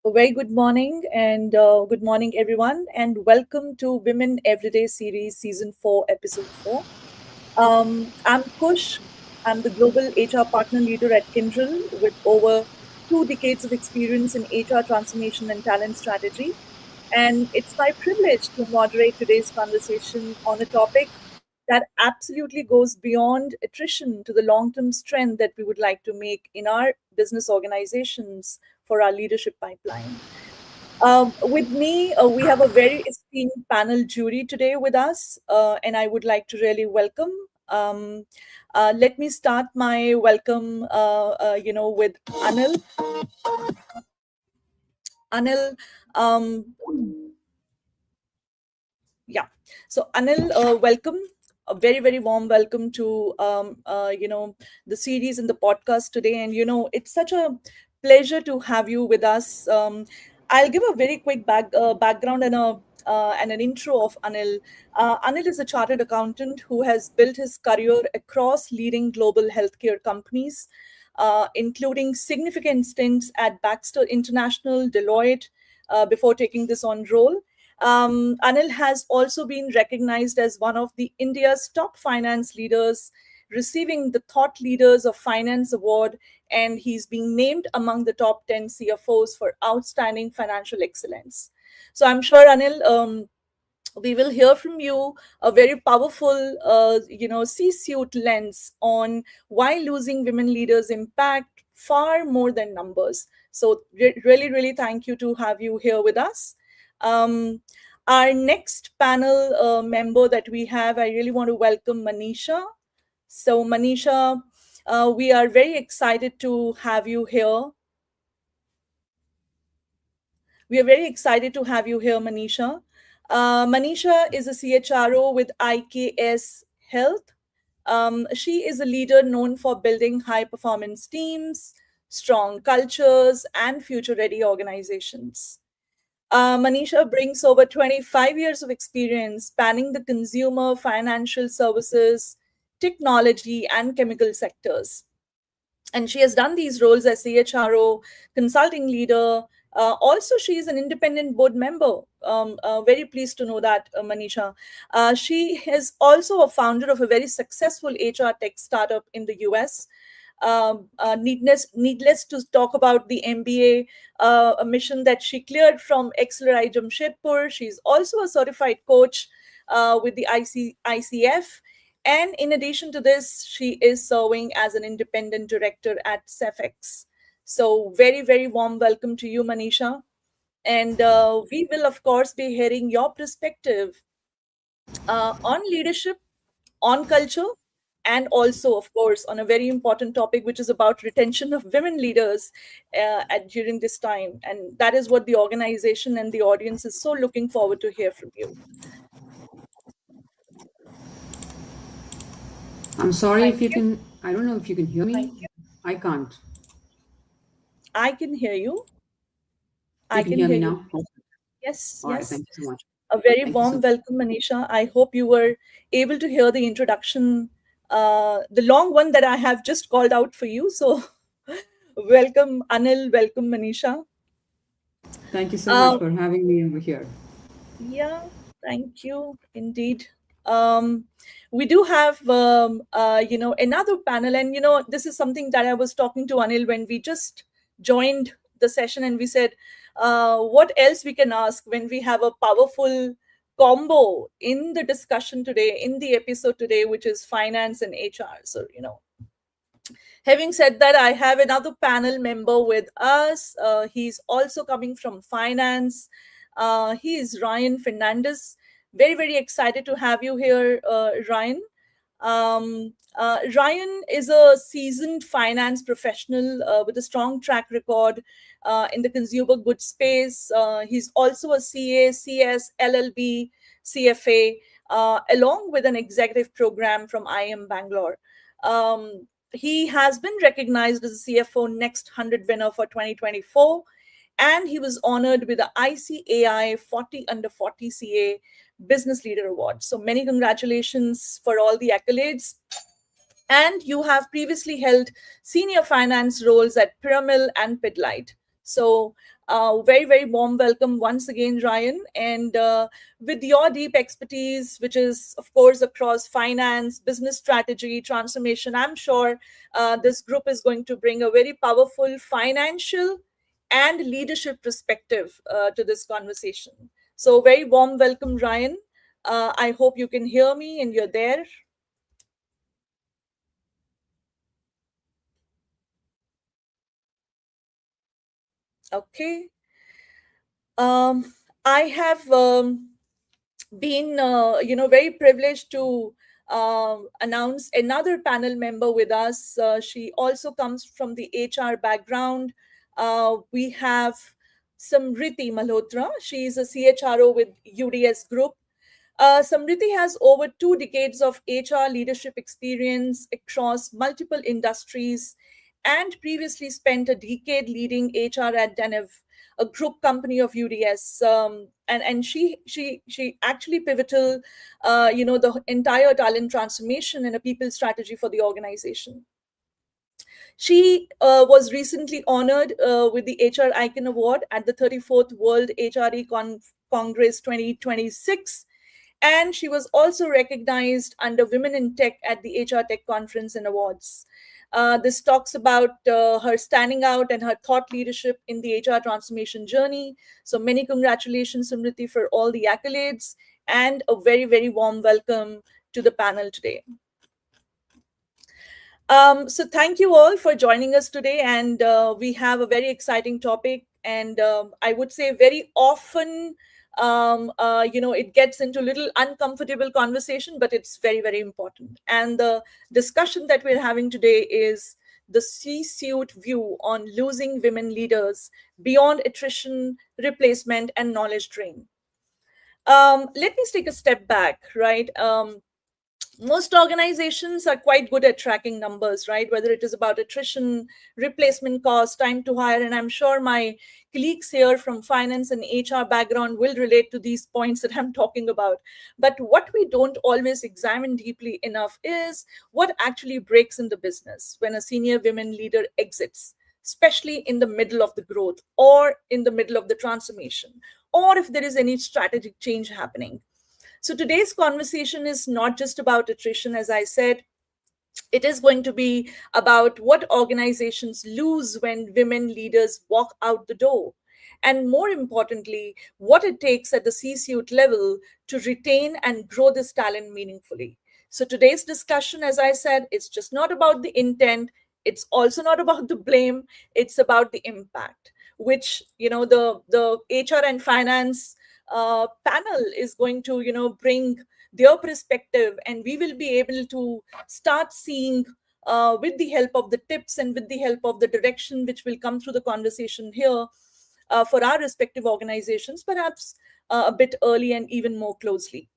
A very good morning and good morning, everyone, and welcome to Women Everyday Series Season 4, Episode 4. I'm Kush. I'm the Global HR Partner Leader at Kyndryl with over 2 decades of experience in HR transformation and talent strategy. And it's my privilege to moderate today's conversation on a topic that absolutely goes beyond attrition to the long term strength that we would like to make in our business organizations for our leadership pipeline. With me, we have a very esteemed panel jury today with us, and I would like to really welcome. Um, Let me start my welcome, with Anil. Anil, um, yeah. So Anil, welcome. A very, very warm welcome to the series and the podcast today. And it's such a pleasure to have you with us. I'll give a very quick background and an intro of Anil. Anil is a chartered accountant who has built his career across leading global healthcare companies, including significant stints at Baxter International, Deloitte, before taking this on role. Anil has also been recognized as one of the India's top finance leaders, receiving the Thought Leaders of Finance Award, and he's being named among the top 10 CFOs for outstanding financial excellence. So I'm sure, Anil, we will hear from you a very powerful, C-suite lens on why losing women leaders impact far more than numbers. So really, really thank you to have you here with us. Um, our next panel member that we have, I really want to welcome Manisha. So Manisha, we are very excited to have you here. We are very excited to have you here, Manisha. Manisha is a CHRO with IKS Health. She is a leader known for building high performance teams, strong cultures, and future ready organizations. Manisha brings over 25 years of experience spanning the consumer, financial services, technology, and chemical sectors. And she has done these roles as CHRO, consulting leader. Also, she is an independent board member. Very pleased to know that, Manisha. She is also a founder of a very successful HR tech startup in the US. Needless to talk about the MBA mission that she cleared from Accelerate Jamshedpur. She's also a certified coach with the ICF. And in addition to this, she is serving as an independent director at Cefex. So, very, very warm welcome to you, Manisha. And we will, of course, be hearing your perspective on leadership, on culture, and also, of course, on a very important topic, which is about retention of women leaders during this time. And that is what the organization and the audience is so looking forward to hear from you. I'm sorry Thank if you you. can, I don't know if you can hear Thank me. you. I can't. I can hear you. You I can can hear hear me you. now? Okay. Yes, All right. yes. Thank you so much. A very Thank you so warm much. welcome, Manisha. I hope you were able to hear the introduction, the long one that I have just called out for you. So, welcome, Anil. Welcome, Manisha. Thank you so much Uh, for having me over here. yeah, thank you indeed. Um, we do have, another panel, and this is something that I was talking to Anil when we just joined the session, and we said, what else we can ask when we have a powerful combo in the discussion today, in the episode today, which is finance and HR. So, having said that, I have another panel member with us. He's also coming from finance. He is Ryan Fernandez. Very, very excited to have you here, Ryan. Ryan is a seasoned finance professional with a strong track record in the consumer goods space. He's also a CA, CS, LLB, CFA, along with an executive program from IM Bangalore. He has been recognized as a CFO Next 100 winner for 2024, and he was honored with the ICAI 40 Under 40 CA Business Leader Award. So many congratulations for all the accolades. And you have previously held senior finance roles at Pyramil and Pidlite. So very, very warm welcome once again, Ryan. And with your deep expertise, which is, of course, across finance, business strategy, transformation, I'm sure this group is going to bring a very powerful financial and leadership perspective to this conversation. So, very warm welcome, Ryan. I hope you can hear me and you're there. Okay. I have been, very privileged to announce another panel member with us. She also comes from the HR background. We have Samriti Malhotra. She is a CHRO with UDS Group. Samriti has over 2 decades of HR leadership experience across multiple industries and previously spent a decade leading HR at Denev, a group company of UDS. And she actually pivotal, the entire talent transformation and a people strategy for the organization. She was recently honored with the HR Icon Award at the 34th World HRE Congress 2026, and she was also recognized under Women in Tech at the HR Tech Conference and Awards. This talks about her standing out and her thought leadership in the HR transformation journey. So many congratulations, Samriti, for all the accolades, and a very, very warm welcome to the panel today. So thank you all for joining us today, and we have a very exciting topic, and I would say very often it gets into little uncomfortable conversation, but it's very, very important. And the discussion that we're having today is the C-suite view on losing women leaders beyond attrition, replacement, and knowledge drain. Let me take a step back, right? Most organizations are quite good at tracking numbers, right? Whether it is about attrition, replacement cost, time to hire. And I'm sure my colleagues here from finance and HR background will relate to these points that I'm talking about. But what we don't always examine deeply enough is what actually breaks in the business when a senior women leader exits, especially in the middle of the growth or in the middle of the transformation, or if there is any strategic change happening. So today's conversation is not just about attrition, as I said. It is going to be about what organizations lose when women leaders walk out the door. And more importantly, what it takes at the C-suite level to retain and grow this talent meaningfully. So today's discussion, as I said, it's just not about the intent. It's also not about the blame. It's about the impact, which, the HR and finance panel is going to bring their perspective, and we will be able to start seeing with the help of the tips and with the help of the direction which will come through the conversation here for our respective organizations, perhaps a bit early and even more closely.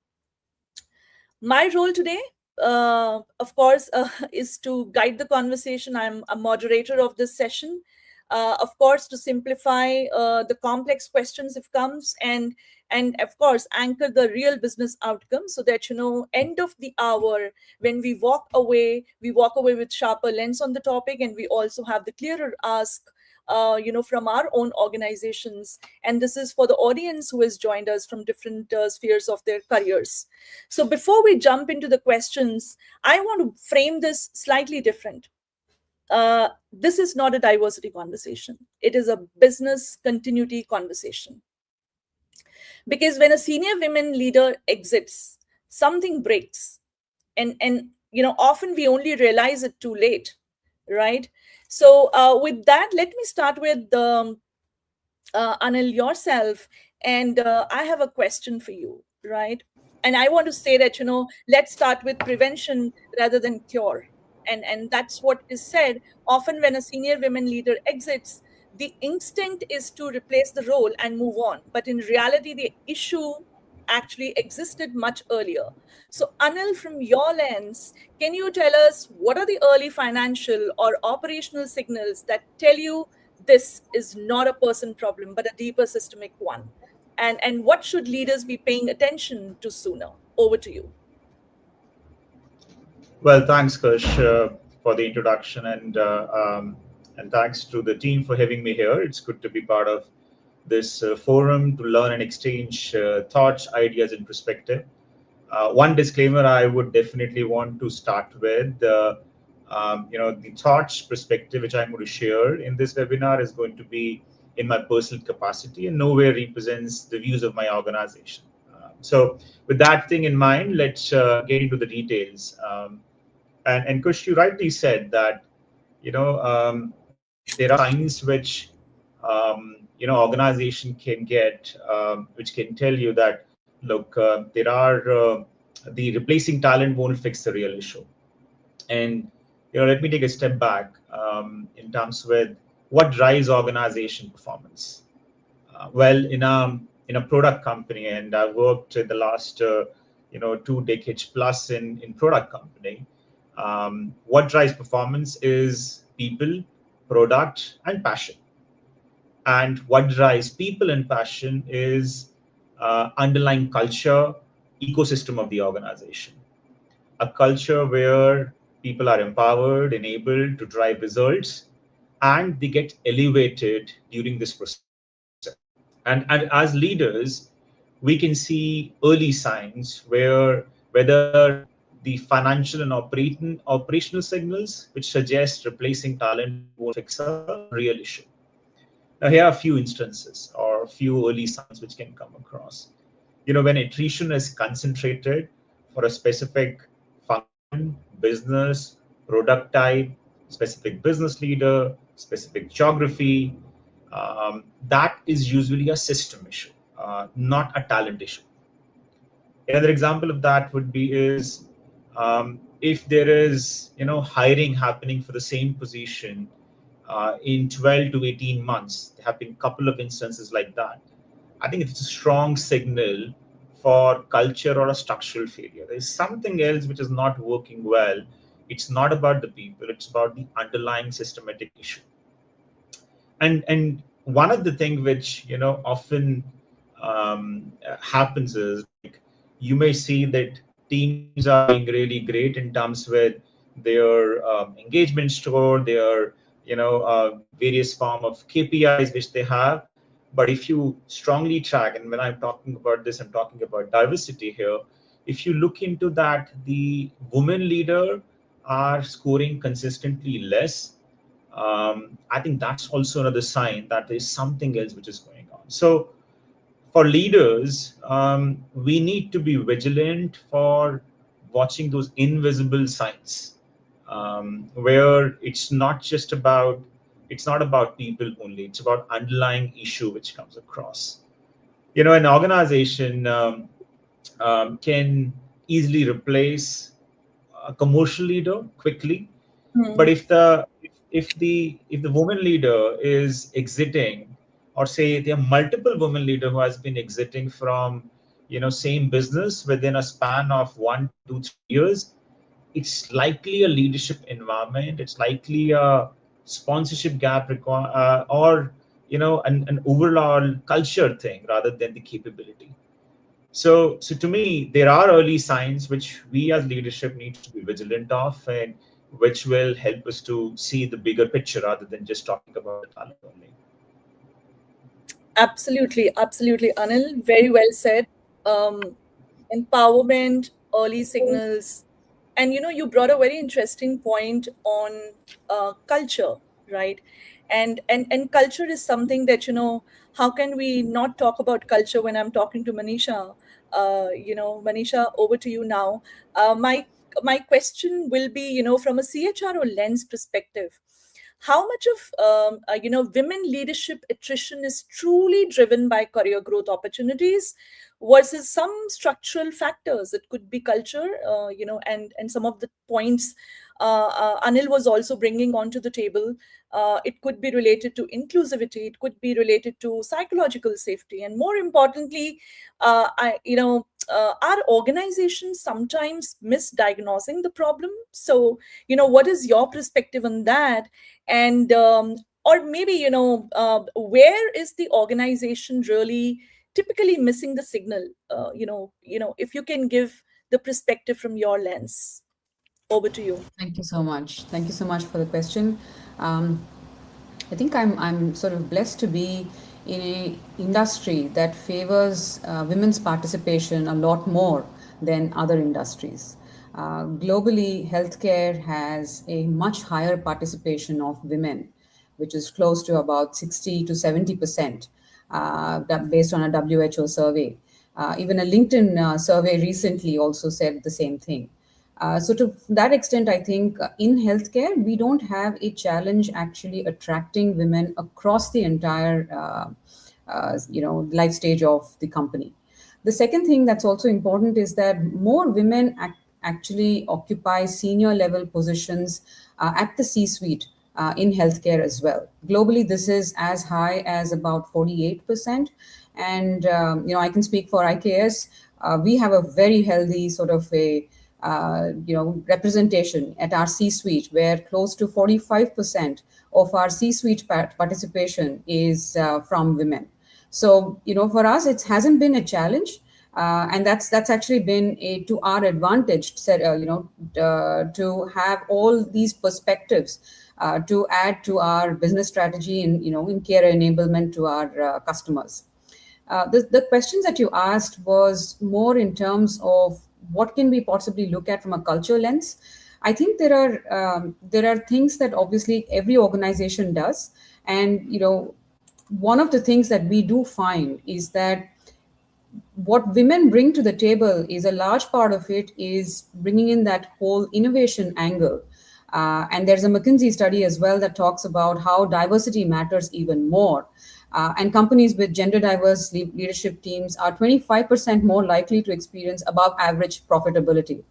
My role today, of course, is to guide the conversation. I'm a moderator of this session, of course, to simplify the complex questions if comes, and of course anchor the real business outcome, so that end of the hour when we walk away with sharper lens on the topic, and we also have the clearer ask from our own organizations. And this is for the audience who has joined us from different spheres of their careers. So before we jump into the questions, I want to frame this slightly different. This is not a diversity conversation. It is a business continuity conversation. Because when a senior women leader exits, something breaks. And often we only realize it too late, right? So with that, let me start with Anil, yourself. And I have a question for you, right? And I want to say that, let's start with prevention rather than cure. And that's what is said. Often when a senior women leader exits, the instinct is to replace the role and move on. But in reality, the issue actually existed much earlier. So, Anil, from your lens, can you tell us what are the early financial or operational signals that tell you this is not a person problem, but a deeper systemic one? And what should leaders be paying attention to sooner? Over to you. Well, thanks, Kush, for the introduction, And thanks to the team for having me here. It's good to be part of this forum to learn and exchange thoughts, ideas, and perspective. One disclaimer I would definitely want to start with. The thoughts perspective which I'm going to share in this webinar is going to be in my personal capacity and nowhere represents the views of my organization. So with that thing in mind, let's get into the details. And Kush, you rightly said that there are signs which organization can get, which can tell you that look, there are the replacing talent won't fix the real issue. And let me take a step back in terms with what drives organization performance. Well, in a product company, and I worked in the last 2 decades plus in product company. What drives performance is people, product, and passion. And what drives people and passion is underlying culture, ecosystem of the organization. A culture where people are empowered, enabled to drive results, and they get elevated during this process. And as leaders, we can see early signs where whether the financial and operational signals which suggest replacing talent won't fix a real issue. Now, here are a few instances or a few early signs which can come across. When attrition is concentrated for a specific function, business, product type, specific business leader, specific geography, that is usually a system issue, not a talent issue. Another example of that would be is if there is hiring happening for the same position in 12 to 18 months. There have been a couple of instances like that. I think it's a strong signal for culture or a structural failure. There's something else which is not working well. It's not about the people, it's about the underlying systematic issue. And one of the things which often happens is like you may see that teams are doing really great in terms with their engagement score, their various form of KPIs which they have. But if you strongly track, and when I'm talking about this, I'm talking about diversity here. If you look into that, the women leader are scoring consistently less. I think that's also another sign that there's something else which is going on. So for leaders, we need to be vigilant for watching those invisible signs, where it's not about people only. It's about underlying issue which comes across. An organization can easily replace a commercial leader quickly, but Hmm. if the woman leader is exiting, or say there are multiple women leader who has been exiting from same business within a span of 1 2 3 years, it's likely a leadership environment, it's likely a sponsorship gap or an overall culture thing rather than the capability. So to me, there are early signs which we as leadership need to be vigilant of, and which will help us to see the bigger picture rather than just talking about the talent only. Absolutely, absolutely, Anil. Very well said. Um, Empowerment, early signals, and you brought a very interesting point on culture, right? And culture is something that how can we not talk about culture when I'm talking to Manisha? Manisha, over to you now. My question will be, from a CHRO lens perspective, how much of women leadership attrition is truly driven by career growth opportunities versus some structural factors? It could be culture, and some of the points Anil was also bringing onto the table. It could be related to inclusivity, it could be related to psychological safety, and more importantly, our organizations sometimes misdiagnosing the problem. So what is your perspective on that? And or maybe where is the organization really typically missing the signal? If you can give the perspective from your lens. Over to you. Thank you so much. Thank you so much for the question. Um, I think I'm sort of blessed to be in a industry that favors women's participation a lot more than other industries. Globally, healthcare has a much higher participation of women, which is close to about 60 to 70%, based on a WHO survey. Even a LinkedIn survey recently also said the same thing. So to that extent, I think in healthcare, we don't have a challenge actually attracting women across the entire, life stage of the company. The second thing that's also important is that more women actually occupy senior level positions at the C-suite in healthcare as well. Globally, this is as high as about 48%. And, I can speak for IKS. We have a very healthy sort of a representation at our C-suite, where close to 45% of our C-suite participation is from women. So, for us, it hasn't been a challenge. And that's actually been to our advantage, to have all these perspectives to add to our business strategy and, in care enablement to our customers. The questions that you asked was more in terms of what can we possibly look at from a culture lens. I think there are things that obviously every organization does, and one of the things that we do find is that what women bring to the table is a large part of it is bringing in that whole innovation angle. And there's a McKinsey study as well that talks about how diversity matters even more. And companies with gender diverse leadership teams are 25% more likely to experience above average profitability.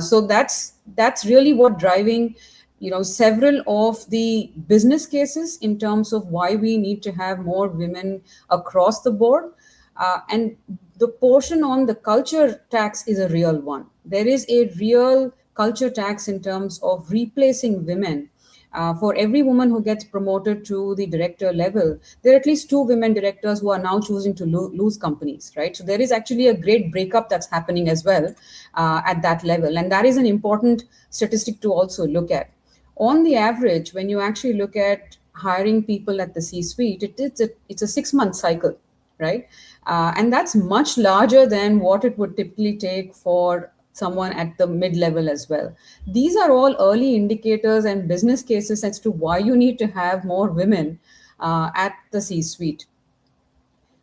So that's really what driving several of the business cases in terms of why we need to have more women across the board. And the portion on the culture tax is a real one. There is a real culture tax in terms of replacing women. For every woman who gets promoted to the director level, there are at least 2 women directors who are now choosing to lose companies, right? So there is actually a great breakup that's happening as well at that level. And that is an important statistic to also look at. On the average, when you actually look at hiring people at the C-suite, it's a 6-month cycle, right? And that's much larger than what it would typically take for someone at the mid-level as well. These are all early indicators and business cases as to why you need to have more women at the C-suite.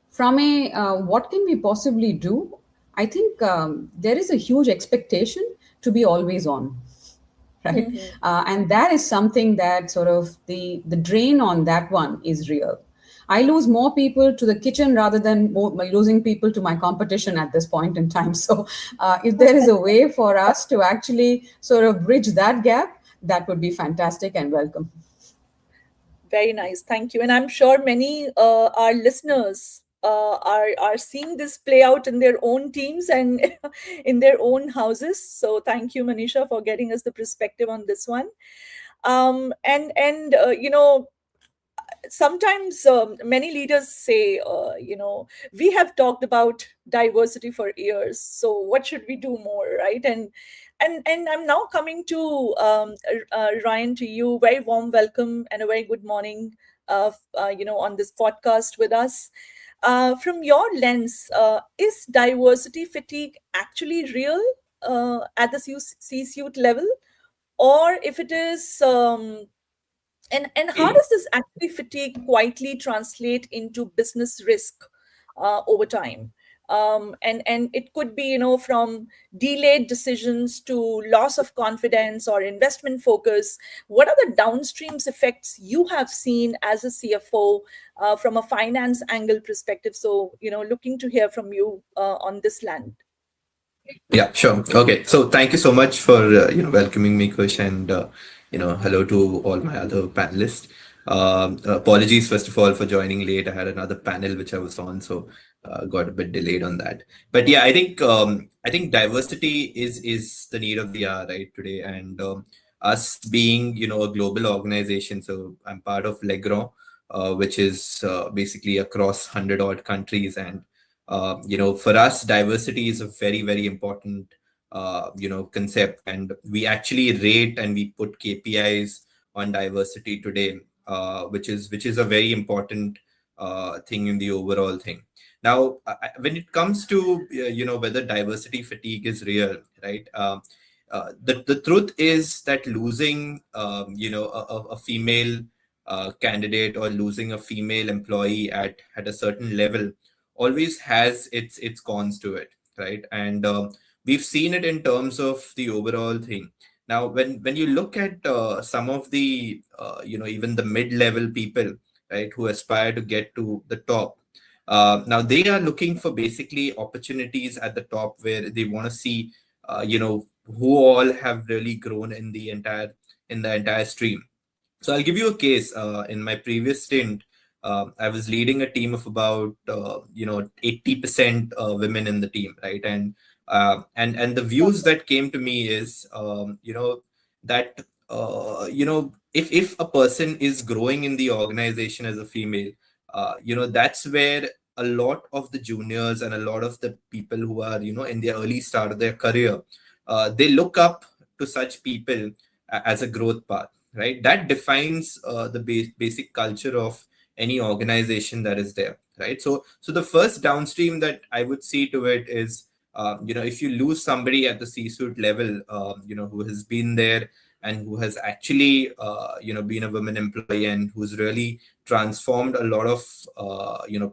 From a what can we possibly do? I think there is a huge expectation to be always on, right? And that is something that sort of the drain on that one is real. I lose more people to the kitchen rather than losing people to my competition at this point in time. So if there is a way for us to actually sort of bridge that gap, that would be fantastic and welcome. Very nice. Thank you. And I'm sure many our listeners are seeing this play out in their own teams and in their own houses. So thank you, Manisha, for getting us the perspective on this one. Sometimes many leaders say, we have talked about diversity for years, so what should we do more, right? And I'm now coming to Ryan, to you. Very warm welcome and a very good morning, on this podcast with us. From your lens, is diversity fatigue actually real at the C-suite level, or if it is? And how does this actually fatigue quietly translate into business risk over time? And it could be, from delayed decisions to loss of confidence or investment focus. What are the downstream effects you have seen as a CFO from a finance angle perspective? So, looking to hear from you on this land. Yeah, sure. Okay. So thank you so much for welcoming me, Kush, and hello to all my other panelists. Apologies first of all for joining late. I had another panel which I was on, so got a bit delayed on that. But yeah, I think diversity is the need of the hour right today, and us being a global organization. So I'm part of Legron, which is basically across 100 odd countries, and for us, diversity is a very, very important, concept. And we actually rate and we put KPIs on diversity today. which is a very important thing in the overall thing. Now, when it comes to whether diversity fatigue is real, right? The truth is that losing a female candidate or losing a female employee at a certain level always has its cons to it, right? And we've seen it in terms of the overall thing. Now, when you look at some of the even the mid-level people, right, who aspire to get to the top, now they are looking for basically opportunities at the top where they want to see who all have really grown in the entire stream. So I'll give you a case. In my previous stint, I was leading a team of about 80% women in the team, right? And the views that came to me is that if a person is growing in the organization as a female, that's where a lot of the juniors and a lot of the people who are in the early start of their career, they look up to such people as a growth path, right? That defines the basic culture of any organization that is there, right? So the first downstream that I would see to it is if you lose somebody at the C-suite level, who has been there and who has actually been a women employee and who's really transformed a lot of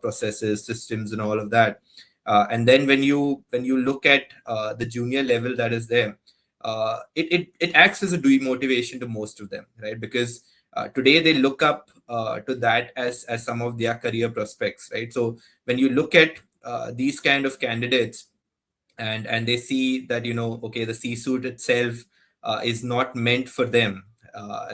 processes, systems, and all of that. And then when you look at the junior level that is there, it acts as a demotivation to most of them, right? Because today they look up to that as some of their career prospects, right? So when you look at these kind of candidates and they see that okay, the C-suite itself is not meant for them,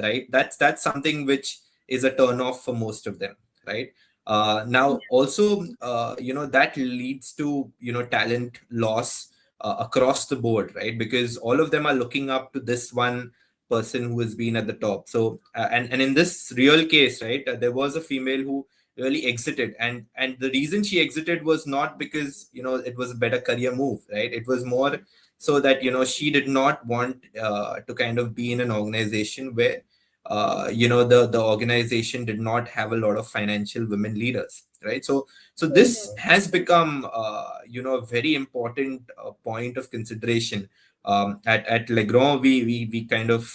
right? That's something which is a turn off for most of them, right? Now also that leads to talent loss across the board, right? Because all of them are looking up to this one person who has been at the top. So and in this real case, right, there was a female who really exited, and the reason she exited was not because it was a better career move, right? It was more so that she did not want to kind of be in an organization where the organization did not have a lot of financial women leaders, right? So this has become a very important point of consideration. At Legrand, we kind of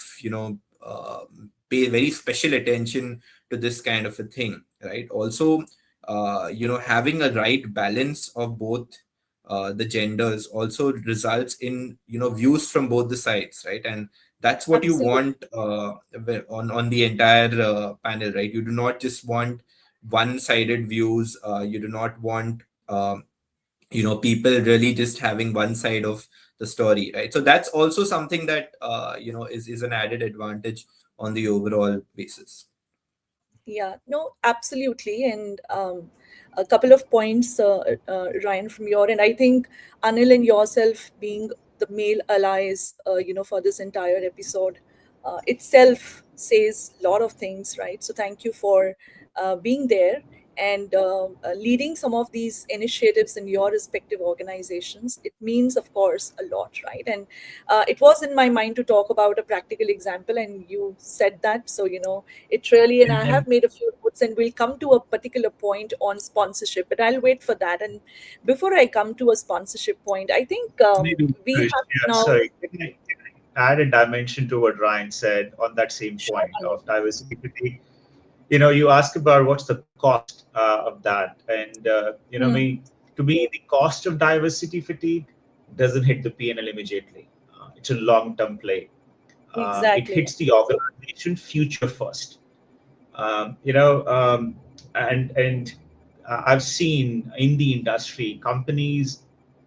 pay very special attention to this kind of a thing, right? Also having a right balance of both the genders also results in views from both the sides, right? And that's what you want on the entire panel, right? You do not just want one-sided views. You do not want people really just having one side of the story, right? So that's also something that is an added advantage on the overall basis. Yeah, no, absolutely. And a couple of points, Ryan, from your end. I think Anil and yourself being the male allies, for this entire episode itself says a lot of things, right? So thank you for being there and leading some of these initiatives in your respective organizations. It means, of course, a lot, right? And it was in my mind to talk about a practical example, and you said that. So, it really, and I have made a few notes, and we'll come to a particular point on sponsorship, but I'll wait for that. And before I come to a sponsorship point, I think we have now. Sorry, can I add a dimension to what Ryan said on that same point of diversity fatigue? You ask about what's the cost of that, and to me, the cost of diversity fatigue doesn't hit the P&L immediately. It's a long-term play. It hits the organization future first. And I've seen in the industry companies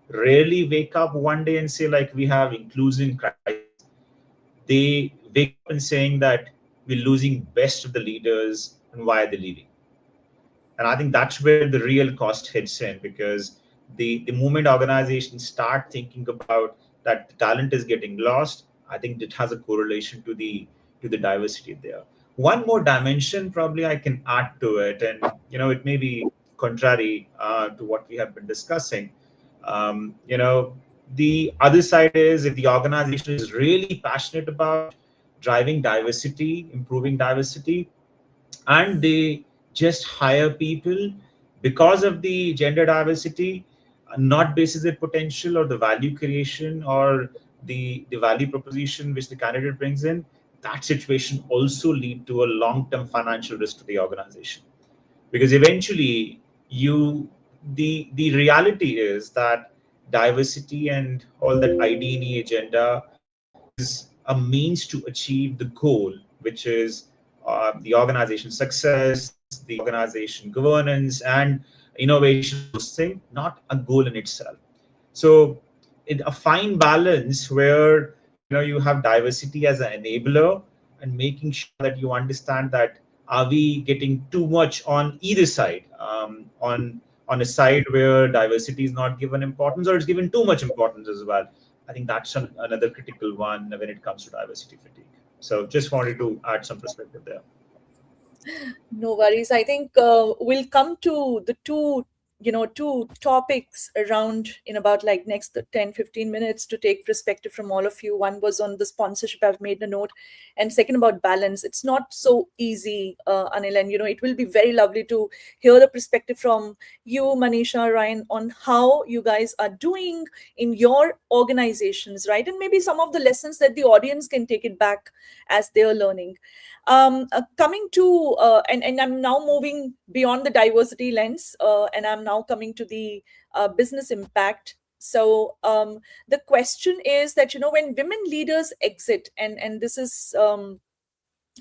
rarely wake up one day and say, like, we have inclusion crisis. They wake up and saying that we're losing best of the leaders, and why are they leaving? And I think that's where the real cost hits in, because the moment organizations start thinking about that the talent is getting lost, I think it has a correlation to the diversity there. One more dimension probably I can add to it, and it may be contrary to what we have been discussing. The other side is, if the organization is really passionate about driving diversity, improving diversity, and they just hire people because of the gender diversity, not basis their potential or the value creation or the value proposition which the candidate brings in. That situation also lead to a long-term financial risk to the organization, because eventually you the reality is that diversity and all that ID&E agenda is a means to achieve the goal, which is the organization success, the organization governance, and innovation, all those things, not a goal in itself. So, a fine balance where you have diversity as an enabler, and making sure that you understand that are we getting too much on either side, on a side where diversity is not given importance or it's given too much importance as well. I think that's another critical one when it comes to diversity fatigue. So just wanted to add some perspective there. No worries. I think we'll come to the two topics around in about like next 10-15 minutes to take perspective from all of you. One was on the sponsorship, I've made a note, and second about balance. It's not so easy, Anil, and it will be very lovely to hear the perspective from you, Manisha, Ryan, on how you guys are doing in your organizations, right? And maybe some of the lessons that the audience can take it back as they're learning. Coming to and I'm now moving beyond the diversity lens, and I'm now coming to the business impact. So the question is that when women leaders exit, and this is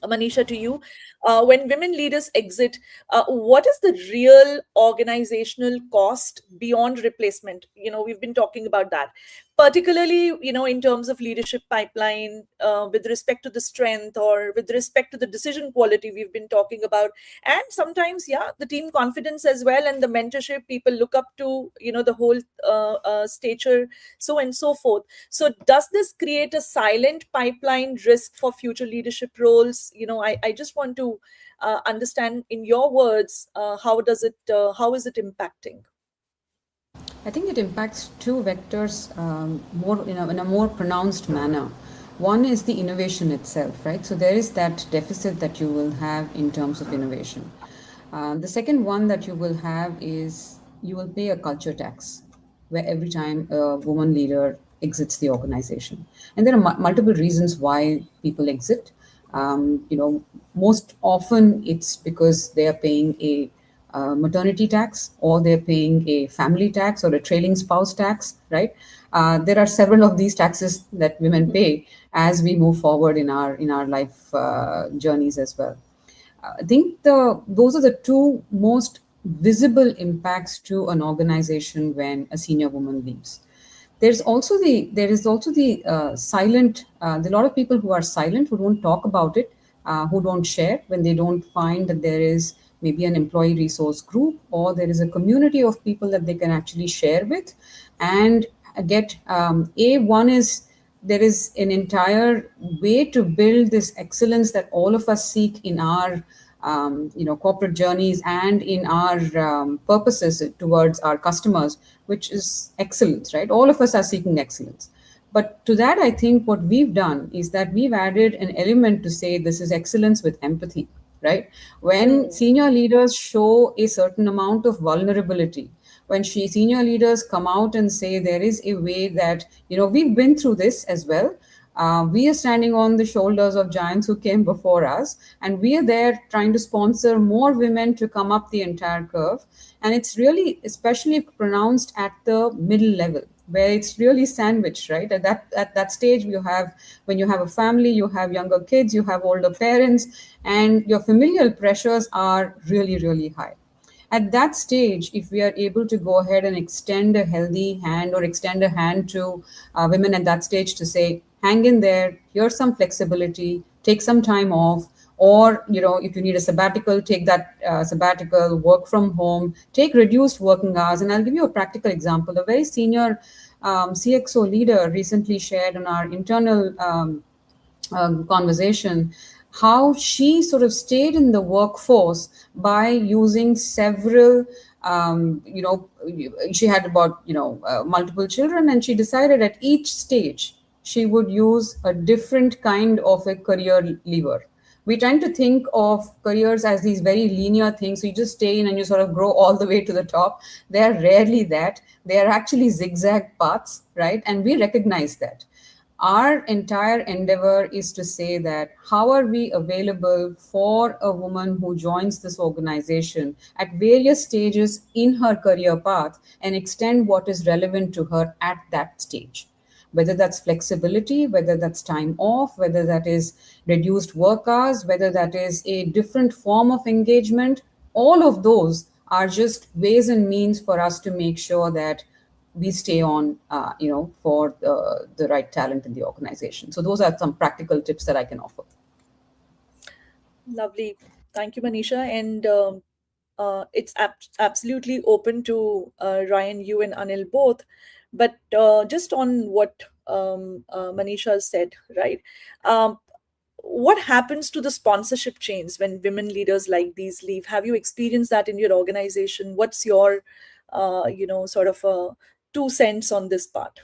Manisha, to you, when women leaders exit, what is the real organizational cost beyond replacement? We've been talking about that, particularly, in terms of leadership pipeline, with respect to the strength or with respect to the decision quality we've been talking about. And sometimes, yeah, the team confidence as well, and the mentorship people look up to, the whole stature, so and so forth. So does this create a silent pipeline risk for future leadership roles? I just want to understand in your words, how is it impacting? I think it impacts two vectors more in a more pronounced manner. One is the innovation itself, right? So there is that deficit that you will have in terms of innovation. The second one that you will have is you will pay a culture tax, where every time a woman leader exits the organization, and there are multiple reasons why people exit. Most often it's because they are paying a maternity tax, or they're paying a family tax or a trailing spouse tax, right? There are several of these taxes that women pay as we move forward in our life journeys as well. I think those are the two most visible impacts to an organization when a senior woman leaves. There is also the silent. There are a lot of people who are silent, who don't talk about it, who don't share when they don't find that there is maybe an employee resource group, or there is a community of people that they can actually share with and get. One is there is an entire way to build this excellence that all of us seek in our corporate journeys and in our purposes towards our customers, which is excellence, right? All of us are seeking excellence. But to that, I think what we've done is that we've added an element to say this is excellence with empathy, right? When senior leaders show a certain amount of vulnerability, when senior leaders come out and say there is a way that, we've been through this as well. We are standing on the shoulders of giants who came before us, and we are there trying to sponsor more women to come up the entire curve. And it's really especially pronounced at the middle level, where it's really sandwiched, right? At that stage, when you have a family, you have younger kids, you have older parents, and your familial pressures are really, really high. At that stage, if we are able to go ahead and extend a healthy hand or extend a hand to women at that stage to say, hang in there, here's some flexibility, take some time off, or if you need a sabbatical, take that sabbatical, work from home, take reduced working hours. And I'll give you a practical example. A very senior CXO leader recently shared on our internal conversation how she sort of stayed in the workforce by using several she had about multiple children, and she decided at each stage she would use a different kind of a career lever, We tend to think of careers as these very linear things. So you just stay in and you sort of grow all the way to the top. They are rarely that. They are actually zigzag paths, right? And we recognize that. Our entire endeavor is to say that how are we available for a woman who joins this organization at various stages in her career path and extend what is relevant to her at that stage, whether that's flexibility, whether that's time off, whether that is reduced work hours, whether that is a different form of engagement. All of those are just ways and means for us to make sure that we stay on, for the right talent in the organization. So those are some practical tips that I can offer. Lovely. Thank you, Manisha. And it's absolutely open to Ryan, you and Anil both. But just on what Manisha said, right? What happens to the sponsorship chains when women leaders like these leave? Have you experienced that in your organization? What's your, sort of 2 cents on this part?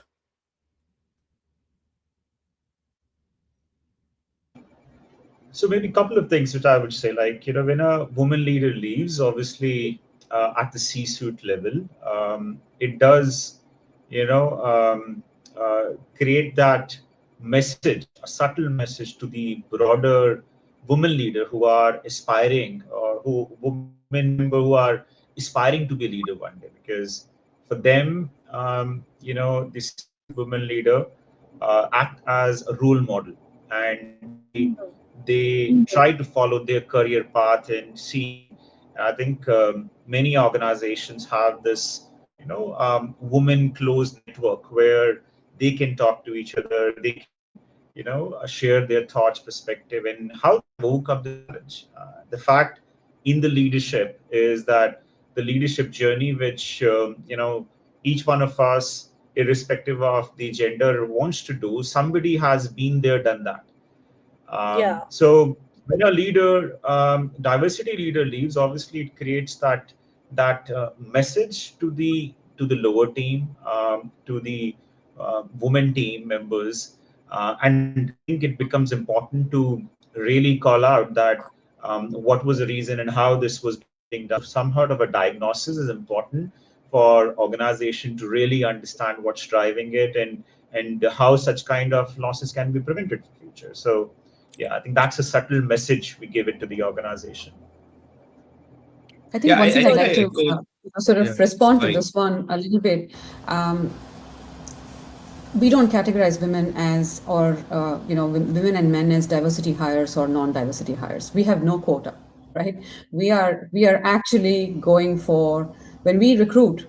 So maybe a couple of things which I would say, like, when a woman leader leaves, obviously at the C-suite level, it does, create that message, a subtle message to the broader women leader who are aspiring, or women member who are aspiring to be a leader one day, because for them, this women leader act as a role model, and they try to follow their career path and see. I think many organizations have this, woman closed network where they can talk to each other. They can, share their thoughts, perspective, and how to overcome the challenge. The fact in the leadership is that the leadership journey, which each one of us, irrespective of the gender, wants to do, somebody has been there, done that. Yeah. So when a leader, diversity leader leaves, obviously it creates that message to the lower team, to the women team members, and I think it becomes important to really call out that what was the reason and how this was being done. Some sort of a diagnosis is important for organization to really understand what's driving it, and how such kind of losses can be prevented for future. So yeah, I think that's a subtle message we give it to the organization. I think one thing I'd like to sort of Yeah, respond to sorry. this one a little bit. We don't categorize women as, or women and men as diversity hires or non-diversity hires. We have no quota, right? We are actually going for, when we recruit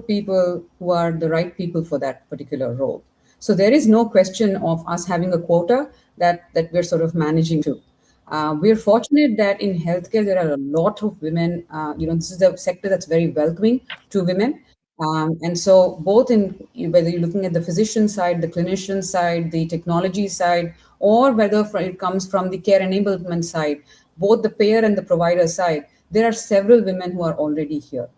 people who are the right people for that particular role. So there is no question of us having a quota that we're sort of managing to. We're fortunate that in healthcare there are a lot of women. This is a sector that's very welcoming to women. And so both in, whether you're looking at the physician side, the clinician side, the technology side, or whether it comes from the care enablement side, both the payer and the provider side, there are several women who are already here.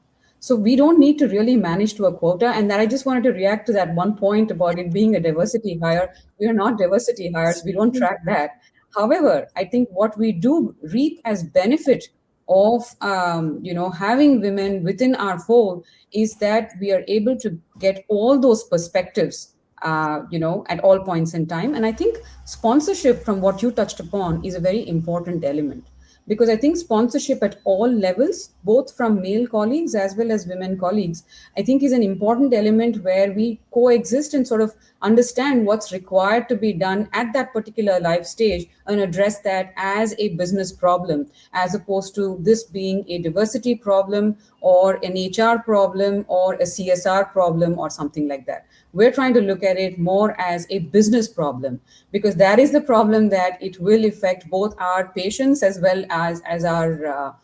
So we don't need to really manage to a quota. And that I just wanted to react to that one point about it being a diversity hire. We are not diversity hires. We don't track that. However, I think what we do reap as benefit of having women within our fold is that we are able to get all those perspectives at all points in time. And I think sponsorship, from what you touched upon, is a very important element, because I think sponsorship at all levels, both from male colleagues as well as women colleagues, I think is an important element where we coexist and sort of understand what's required to be done at that particular life stage and address that as a business problem, as opposed to this being a diversity problem or an HR problem or a CSR problem or something like that. We're trying to look at it more as a business problem, because that is the problem that it will affect both our patients as well as our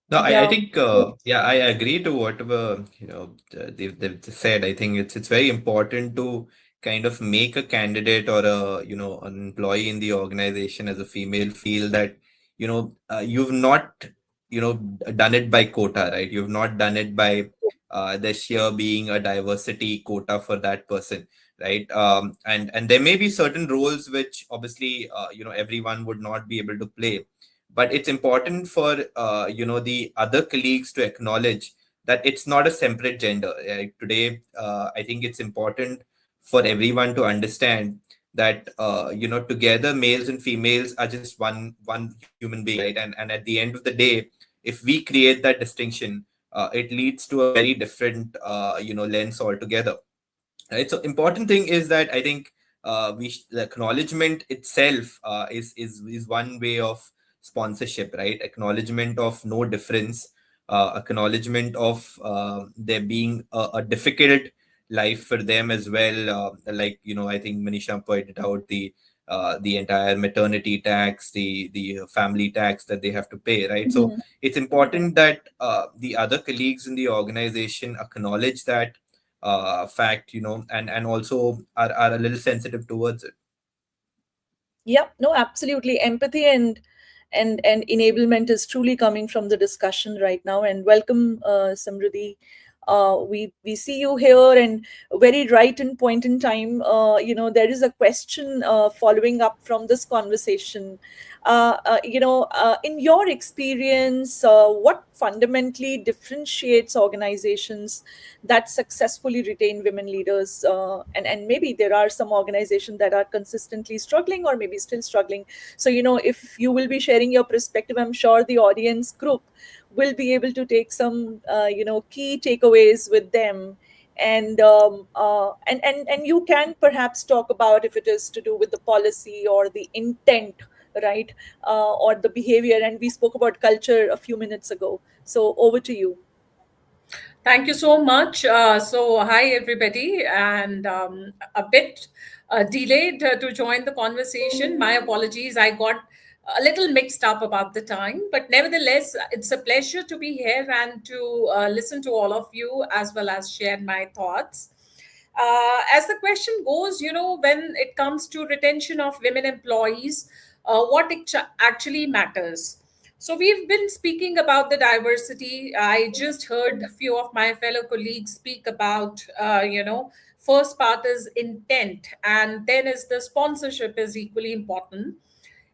No, I Yeah. think I agree to whatever they've said. I think it's very important to kind of make a candidate or an employee in the organization as a female feel that you've not done it by quota, right? You've not done it by there sheer being a diversity quota for that person. right? And there may be certain roles which obviously everyone would not be able to play, but it's important for the other colleagues to acknowledge that it's not a separate gender. Today, I think it's important for everyone to understand that together males and females are just one human being, right? And at the end of the day, if we create that distinction, it leads to a very different lens altogether, right? So important thing is that I think the acknowledgement itself is one way of sponsorship, right? Acknowledgement of no difference, acknowledgement of there being a difficult life for them as well. Like I think Manisha pointed out the entire maternity tax, the family tax that they have to pay, right? So Mhm. it's important that the other colleagues in the organization acknowledge that fact, and also are a little sensitive towards it. Yeah, no, absolutely. Empathy and enablement is truly coming from the discussion right now. And welcome, Samriddhi. We see you here, and very right in point in time. There is a question following up from this conversation. In your experience, what fundamentally differentiates organizations that successfully retain women leaders? And maybe there are some organizations that are consistently struggling, or maybe still struggling. So, if you will be sharing your perspective, I'm sure the audience group will be able to take some, key takeaways with them. And you can perhaps talk about if it is to do with the policy or the intent, right? Or the behavior. And we spoke about culture a few minutes ago. So over to you. Thank you so much. Hi everybody, and a bit delayed to join the conversation. My apologies. I got a little mixed up about the time, but nevertheless, it's a pleasure to be here and to listen to all of you as well as share my thoughts. As the question goes, when it comes to retention of women employees, actually matters. So we've been speaking about the diversity. I just heard a few of my fellow colleagues speak about, first part is intent, and then is the sponsorship is equally important.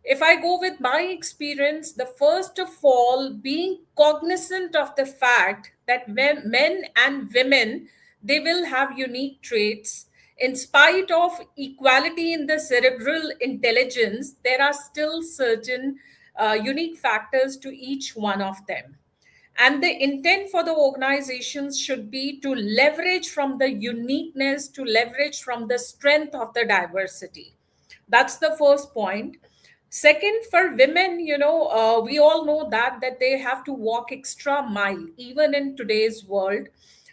If I go with my experience, the first of all, being cognizant of the fact that men and women, they will have unique traits. In spite of equality in the cerebral intelligence, there are still certain unique factors to each one of them. And the intent for the organizations should be to leverage from the uniqueness, to leverage from the strength of the diversity. That's the first point. Second, for women, we all know that they have to walk extra mile, even in today's world,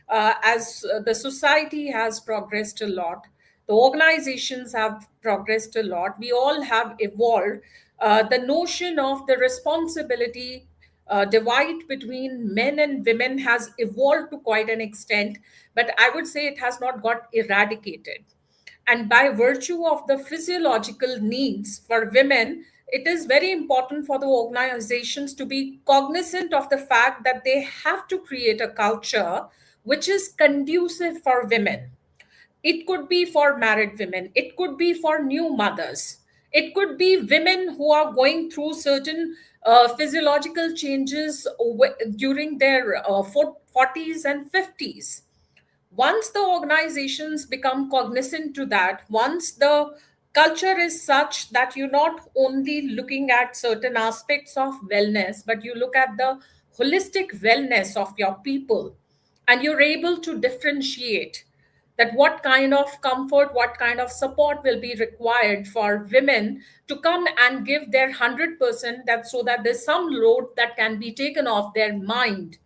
as the society has progressed a lot, the organizations have progressed a lot. We all have evolved. The notion of the responsibility divide between men and women has evolved to quite an extent, but I would say it has not got eradicated. And by virtue of the physiological needs for women, it is very important for the organizations to be cognizant of the fact that they have to create a culture which is conducive for women. It could be for married women, it could be for new mothers, it could be women who are going through certain physiological changes during their 40s and 50s. Once the organizations become cognizant to that, once the culture is such that you're not only looking at certain aspects of wellness, but you look at the holistic wellness of your people, and you're able to differentiate that what kind of comfort, what kind of support will be required for women to come and give their 100%, that so that there's some load that can be taken off their mind.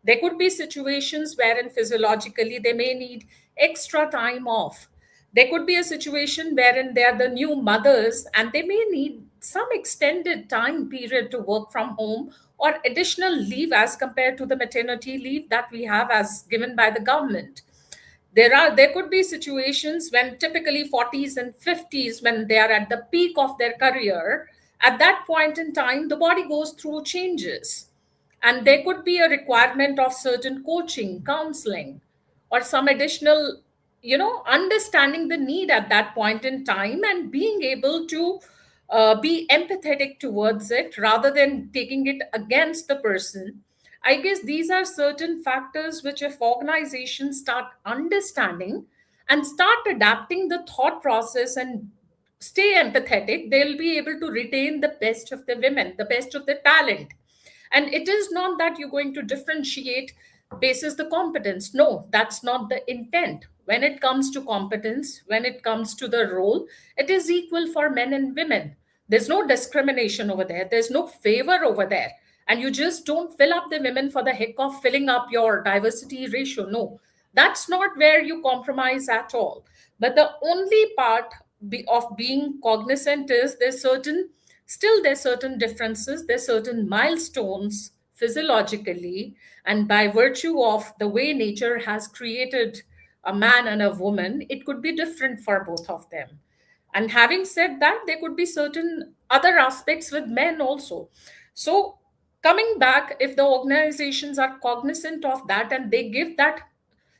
There could be situations wherein physiologically they may need extra time off. There could be a situation wherein they are the new mothers and they may need some extended time period to work from home or additional leave as compared to the maternity leave that we have as given by the government. There could be situations when typically 40s and 50s, when they are at the peak of their career, at that point in time the body goes through changes, and there could be a requirement of certain coaching, counseling, or some additional understanding the need at that point in time and being able to be empathetic towards it rather than taking it against the person. I guess these are certain factors which, if organizations start understanding and start adapting the thought process and stay empathetic, they'll be able to retain the best of the women, the best of the talent. And it is not that you're going to differentiate basis the competence. No, that's not the intent. When it comes to competence, when it comes to the role, it is equal for men and women. There's no discrimination over there, there's no favor over there. And you just don't fill up the women for the heck of filling up your diversity ratio. No, that's not where you compromise at all. But the only part of being cognizant is there's certain differences, there's certain milestones physiologically, and by virtue of the way nature has created a man and a woman, it could be different for both of them. And having said that, there could be certain other aspects with men also. So coming back, if the organizations are cognizant of that and they give that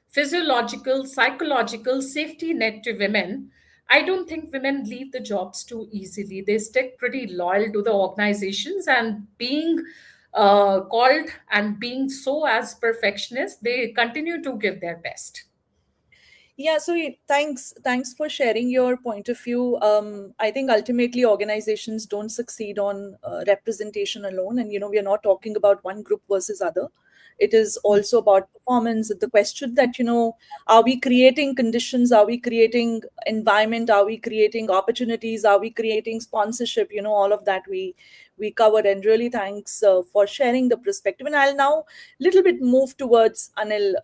physiological, psychological safety net to women, I don't think women leave the jobs too easily. They stick pretty loyal to the organizations, and being called and being so as perfectionists, they continue to give their best. Yeah, so thanks for sharing your point of view. I think ultimately organizations don't succeed on representation alone, and we are not talking about one group versus other. It is also about performance. The question that are we creating conditions? Are we creating environment? Are we creating opportunities? Are we creating sponsorship? All of that we covered, and really thanks for sharing the perspective. And I'll now little bit move towards Anil.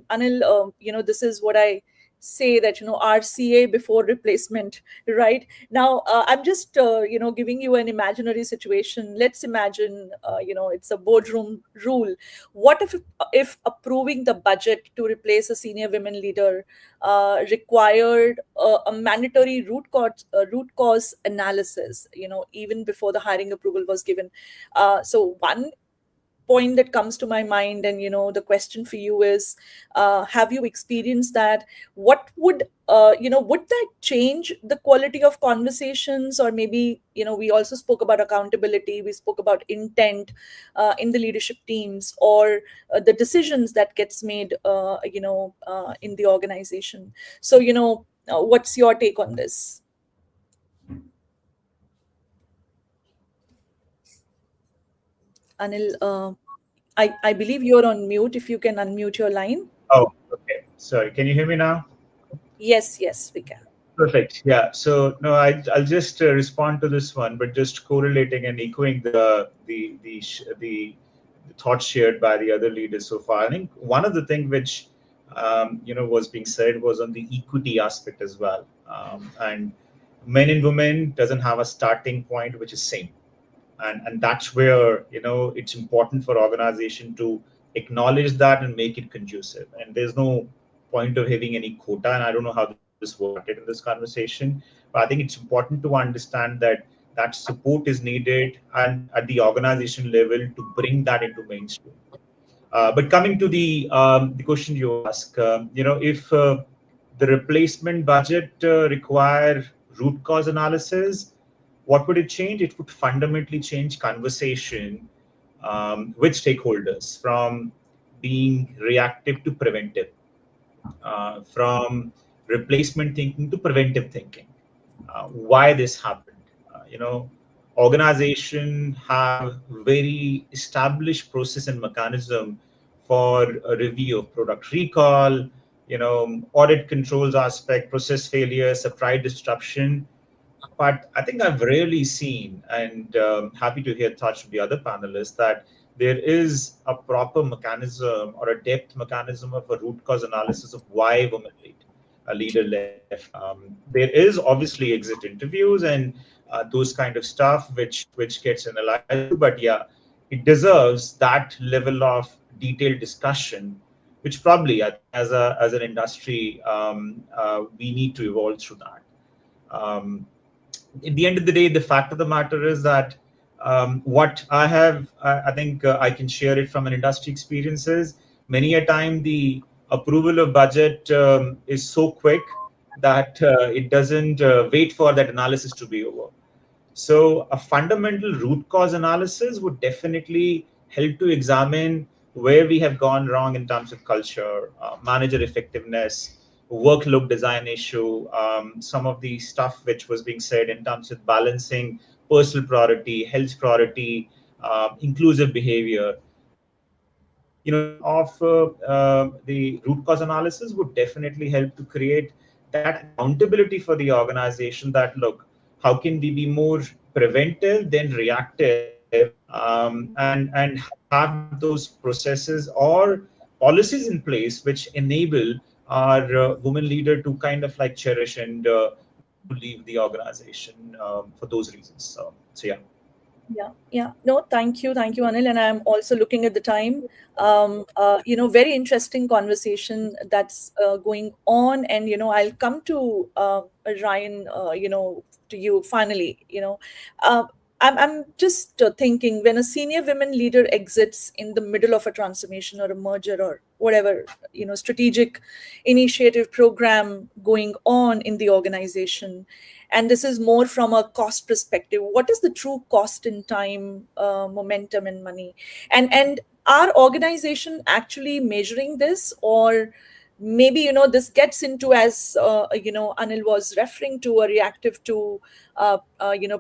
Anil, this is what I say, that RCA before replacement. Right now, I'm just giving you an imaginary situation. Let's imagine it's a boardroom rule. What if approving the budget to replace a senior women leader required a mandatory root cause analysis, even before the hiring approval was given? So one point that comes to my mind, and the question for you is, have you experienced that? What would would that change the quality of conversations? Or maybe we also spoke about accountability, we spoke about intent in the leadership teams, or the decisions that gets made in the organization. So what's your take on this? Anil, I believe you're on mute. If you can unmute your line. Oh, okay. Sorry. Can you hear me now? Yes, we can. Perfect. Yeah. So no, I'll just respond to this one, but just correlating and echoing the thoughts shared by the other leaders so far. I think one of the things which was being said was on the equity aspect as well, and men and women doesn't have a starting point which is same, and that's where it's important for organization to acknowledge that and make it conducive. And there's no point of having any quota, and I don't know how this worked in this conversation, but I think it's important to understand that support is needed and at the organization level to bring that into mainstream. But coming to the question you ask, if the replacement budget require root cause analysis, what would it change? It would fundamentally change conversation with stakeholders, from being reactive to preventive, from replacement thinking to preventive thinking. Why this happened? Organization have very established process and mechanism for a review of product recall, audit controls aspect, process failure, supply disruption. But I think I've rarely seen, and happy to hear thoughts from the other panelists, that there is a proper mechanism or a depth mechanism of a root cause analysis of why a leader left. There is obviously exit interviews and those kind of stuff which gets analyzed, but yeah, it deserves that level of detailed discussion, which probably as an industry we need to evolve through that. At the end of the day, the fact of the matter is that what I think I can share it from an industry experience is, many a time the approval of budget is so quick that it doesn't wait for that analysis to be over. So a fundamental root cause analysis would definitely help to examine where we have gone wrong in terms of culture, manager effectiveness, workload design issue, some of the stuff which was being said in terms of balancing personal priority, health priority, inclusive behavior. Of the root cause analysis would definitely help to create that accountability for the organization that, look, how can we be more preventive than reactive, and have those processes or policies in place which enable our women leader to kind of like cherish and want to leave the organization for those reasons. So yeah. Yeah, yeah. No, thank you, Anil. And I'm also looking at the time. Very interesting conversation that's going on. And I'll come to Ryan. To you finally. Uh, I'm just thinking, when a senior women leader exits in the middle of a transformation or a merger or whatever, strategic initiative program going on in the organization, and this is more from a cost perspective, what is the true cost in time, momentum and money, and our organization actually measuring this? Or maybe this gets into, as Anil was referring to, a reactive to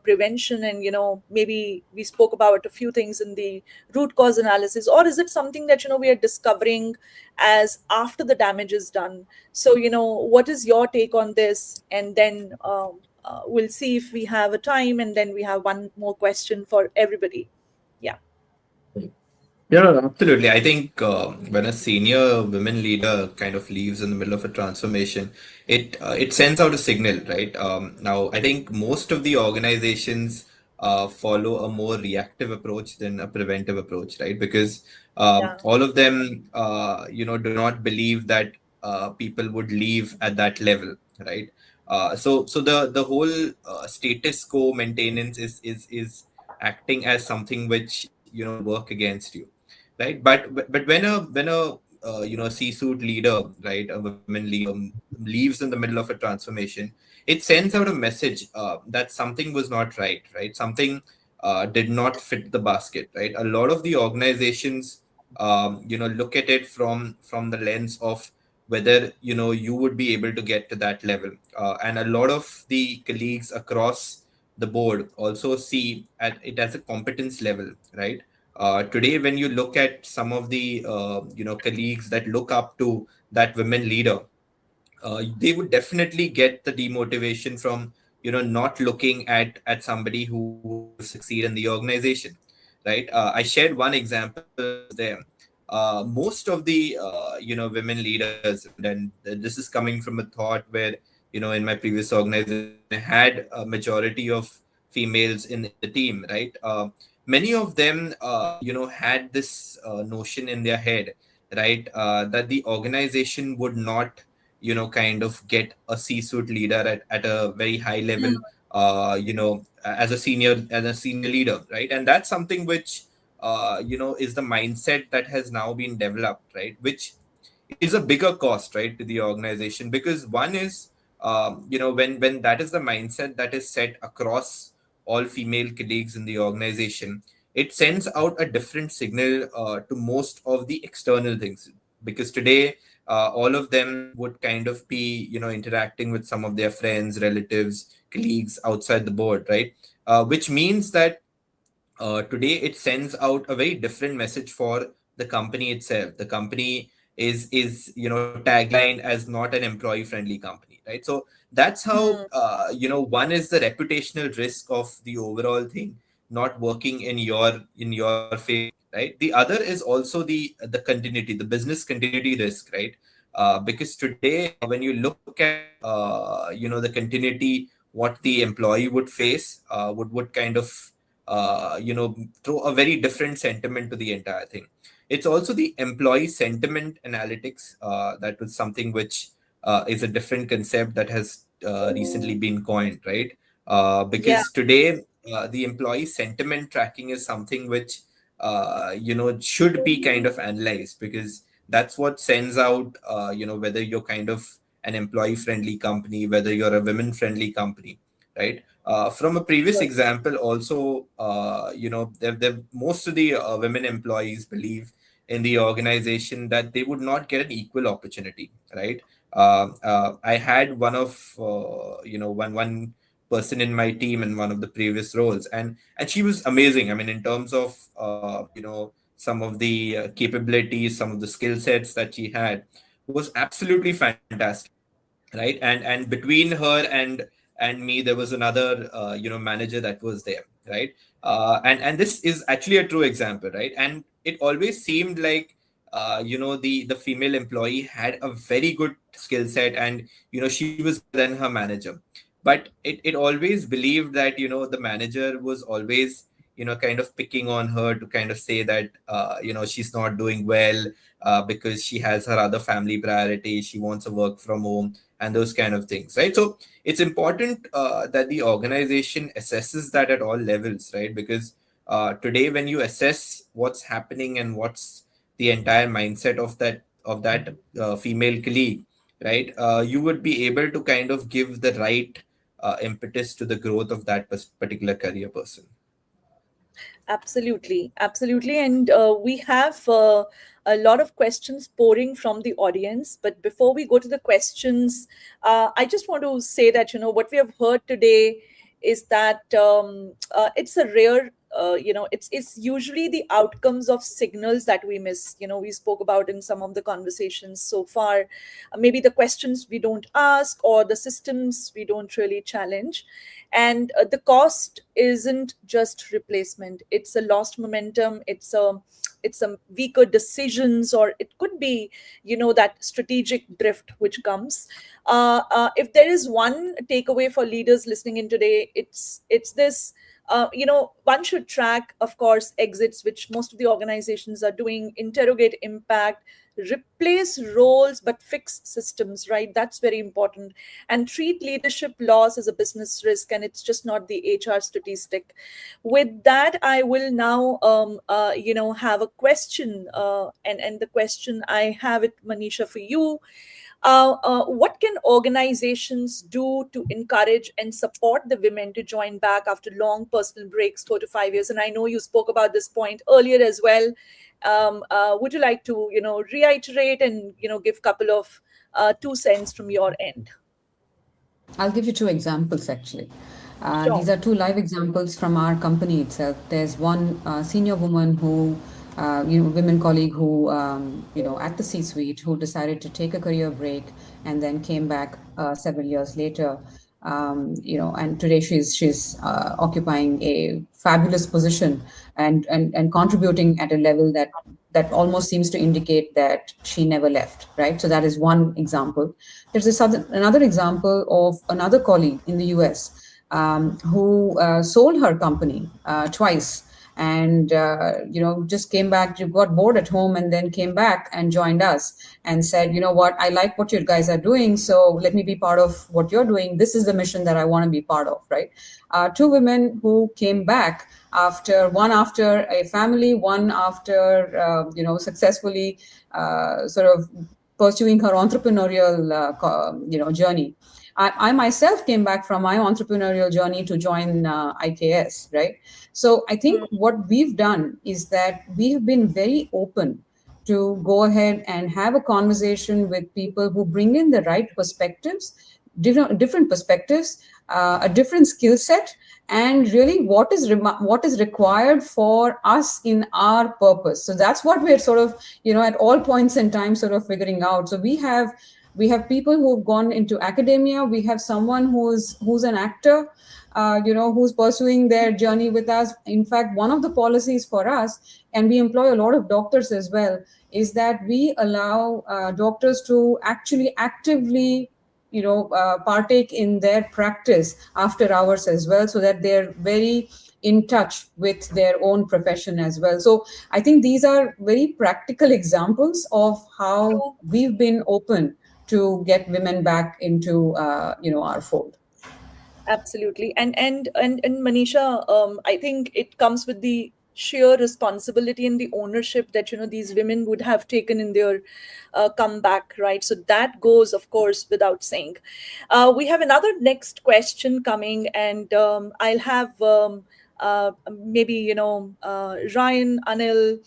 prevention, and maybe we spoke about a few things in the root cause analysis, or is it something that we are discovering as after the damage is done? So what is your take on this? And then we'll see if we have a time, and then we have one more question for everybody. Yeah. Yeah, absolutely. I think when a senior women leader kind of leaves in the middle of a transformation, it sends out a signal, right? Now, I think most of the organizations follow a more reactive approach than a preventive approach, right? Because Yeah. all of them, do not believe that people would leave at that level, right? So the whole status quo maintenance is acting as something which will work against you, right? But when a C-suite leader, right, a women leader leaves in the middle of a transformation, it sends out a message that something was not right, right? Something did not fit the basket, right? A lot of the organizations, look at it from the lens of whether you would be able to get to that level, and a lot of the colleagues across the board also see at it as a competence level, right? Today, when you look at some of the colleagues that look up to that women leader, they would definitely get the demotivation from not looking at somebody who would succeed in the organization, right? I shared one example there. Most of the women leaders, and this is coming from a thought where in my previous organization I had a majority of females in the team, right? Many of them had this notion in their head, right, that the organization would not kind of get a C-suite leader at a very high level, as a senior leader, right? And that's something which is the mindset that has now been developed, right? Which is a bigger cost, right, to the organization, because one is when that is the mindset that is set across all female colleagues in the organization, it sends out a different signal to most of the external things, because today all of them would kind of be interacting with some of their friends, relatives, colleagues outside the board, right? Which means that today it sends out a very different message for the company itself. The company is tagline as not an employee friendly company, right? So that's how Hmm. one is the reputational risk of the overall thing not working in your favor, right? The other is also the continuity, the business continuity risk, right? Because today when you look at the continuity, what the employee would face would kind of throw a very different sentiment to the entire thing. It's also the employee sentiment analytics. That was something which is a different concept that has recently been coined, right? Yeah. Because today the employee sentiment tracking is something which should be kind of analyzed, because that's what sends out, whether you're kind of an employee friendly company, whether you're a women friendly company, right? From a previous Right. example, also, most of the women employees believe in the organization that they would not get an equal opportunity, right? I had one person in my team in one of the previous roles, and she was amazing. I mean, in terms of some of the capabilities, some of the skill sets that she had was absolutely fantastic, right? And between her and me, there was another manager that was there, right? And this is actually a true example, right? And it always seemed like the female employee had a very good skill set, and she was better than her manager. But it always believed that the manager was always kind of picking on her to kind of say that she's not doing well, because she has her other family priorities, she wants to work from home, and those kind of things, right? So it's important that the organization assesses that at all levels, right? Because today, when you assess what's happening and what's the entire mindset of that female colleague, right, you would be able to kind of give the right impetus to the growth of that particular career person. Absolutely, absolutely. And we have a lot of questions pouring from the audience. But before we go to the questions, I just want to say that, what we have heard today is that it's a rare, it's usually the outcomes of signals that we miss. We spoke about in some of the conversations so far. Maybe the questions we don't ask or the systems we don't really challenge. And the cost isn't just replacement, it's a lost momentum, it's a weaker decisions, or it could be that strategic drift which comes. If there is one takeaway for leaders listening in today, it's this. One should track, of course, exits, which most of the organizations are doing, interrogate impact, replace roles but fix systems, right? That's very important. And treat leadership loss as a business risk, and it's just not the HR statistic. With that, I will now have a question, and the question I have it, Manisha, for you. What can organizations do to encourage and support the women to join back after long personal breaks, 4 to 5 years? And I know you spoke about this point earlier as well. Would you like to, reiterate and, give a couple of 2 cents from your end? I'll give you two examples actually. Sure. These are two live examples from our company itself. There's one senior woman who, women colleague who, at the C-suite, who decided to take a career break and then came back several years later. And today she's occupying a fabulous position and contributing at a level that almost seems to indicate that she never left, right? So that is one example. There's another example of another colleague in the US who sold her company twice, and just came back, got bored at home, and then came back and joined us and said, you know what, I like what you guys are doing, so let me be part of what you're doing. This is the mission that I want to be part of, right? Two women who came back one after a family, one after successfully sort of pursuing her entrepreneurial journey. I myself came back from my entrepreneurial journey to join IKS, right? So I think what we've done is that we have been very open to go ahead and have a conversation with people who bring in the right perspectives, different perspectives, a different skill set, and really what is required for us in our purpose. So that's what we're sort of, at all points in time sort of figuring out. So we have people who've gone into academia. We have someone who's an actor, who's pursuing their journey with us. In fact, one of the policies for us, and we employ a lot of doctors as well, is that we allow doctors to actually actively partake in their practice after hours as well, so that they're very in touch with their own profession as well. So I think these are very practical examples of how we've been open to get women back into our fold. Absolutely. And Manisha, I think it comes with the sheer responsibility and the ownership that these women would have taken in their comeback, right? So that goes, of course, without saying. We have another next question coming, and I'll have maybe Ryan, Anil,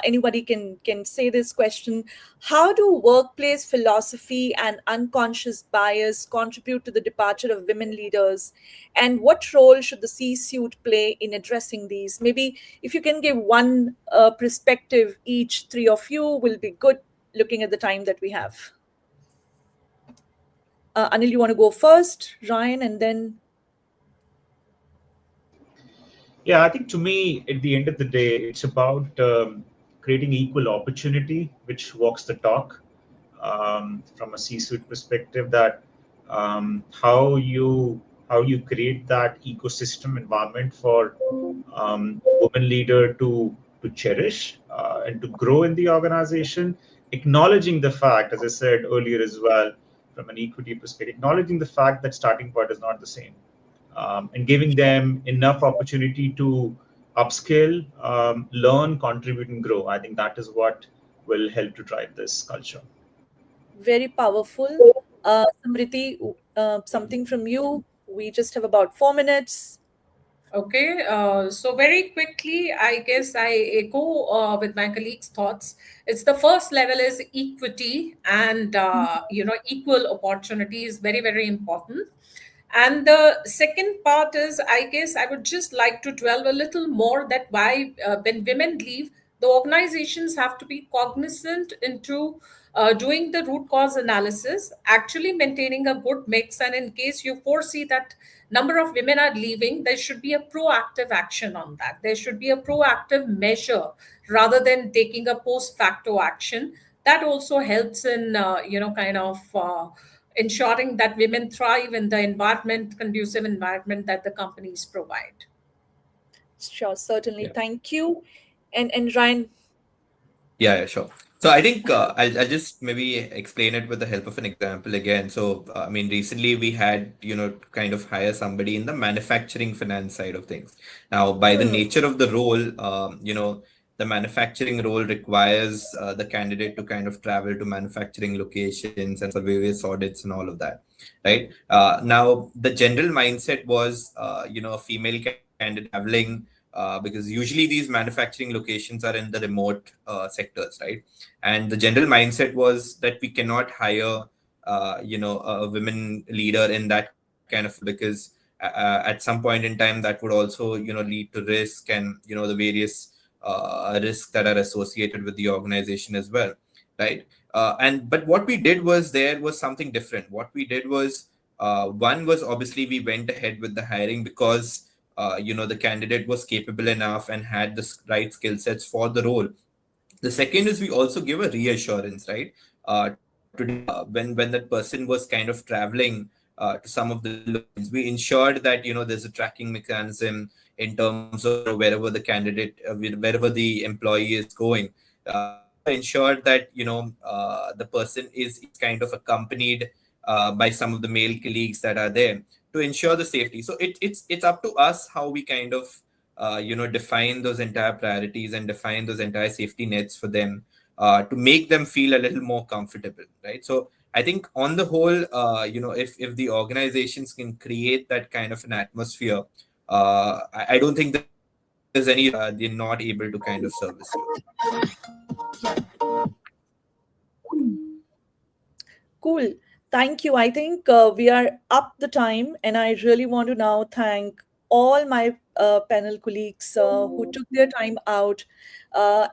anybody can say this question. How do workplace philosophy and unconscious bias contribute to the departure of women leaders? And what role should the C-suite play in addressing these? Maybe if you can give one perspective each, three of you will be good, looking at the time that we have. Anil, you want to go first, Ryan, and then... Yeah, I think to me, at the end of the day, it's about creating equal opportunity, which walks the talk from a C-suite perspective. That how you create that ecosystem environment for women leader to cherish and to grow in the organization, acknowledging the fact, as I said earlier as well, from an equity perspective, acknowledging the fact that starting point is not the same. And giving them enough opportunity to upskill, learn, contribute, and grow. I think that is what will help to drive this culture. Very powerful. Samriti, something from you. We just have about 4 minutes. Okay, so very quickly, I guess I echo with my colleagues' thoughts. It's the first level is equity, and equal opportunity is very, very important. And the second part is, I guess I would just like to dwell a little more that why when women leave, the organizations have to be cognizant into doing the root cause analysis, actually maintaining a good mix. And in case you foresee that number of women are leaving, there should be a proactive action on that. There should be a proactive measure rather than taking a post facto action. That also helps in, ensuring that women thrive in the conducive environment that the companies provide. Sure, certainly. Yeah. Thank you. And Ryan. Yeah, sure. So I think I'll just maybe explain it with the help of an example again. So I mean, recently we had kind of hire somebody in the manufacturing finance side of things. Now, by the nature of the role, the manufacturing role requires the candidate to kind of travel to manufacturing locations and for various audits and all of that, right? Now, the general mindset was, a female candidate traveling. Because usually these manufacturing locations are in the remote sectors, right? And the general mindset was that we cannot hire, a women leader in that kind of, because at some point in time that would also, lead to risk and, the various risks that are associated with the organization as well, right? But what we did was there was something different. What we did was, one was obviously we went ahead with the hiring because the candidate was capable enough and had the right skill sets for the role. The second is we also give a reassurance, right? When that person was kind of traveling to some of the locations, we ensured that there's a tracking mechanism in terms of wherever the candidate, wherever the employee is going. Ensured that the person is kind of accompanied by some of the male colleagues that are there to ensure the safety. So it's up to us how we kind of define those entire priorities and define those entire safety nets for them to make them feel a little more comfortable, right? So I think on the whole, if the organizations can create that kind of an atmosphere, I don't think that there's any they're not able to kind of service you. Cool. Thank you. I think we are up the time, and I really want to now thank all my panel colleagues who took their time out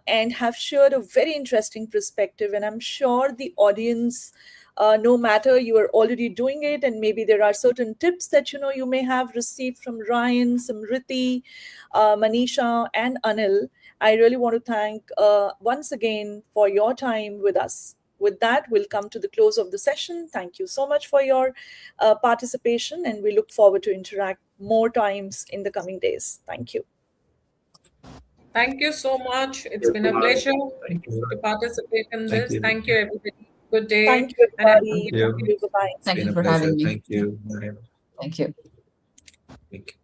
and have shared a very interesting perspective. And I'm sure the audience, no matter you are already doing it, and maybe there are certain tips that you may have received from Ryan, Samriti, Manisha, and Anil. I really want to thank once again for your time with us. With that, we'll come to the close of the session. Thank you so much for your participation, and we look forward to interact more times in the coming days. Thank you. Thank you so much. It's been a pleasure to participate in this. Thank you, everybody. Good day. Thank you, everybody. Thank you. Bye-bye. Thank you for having me. Thank you. Thank you. Thank you.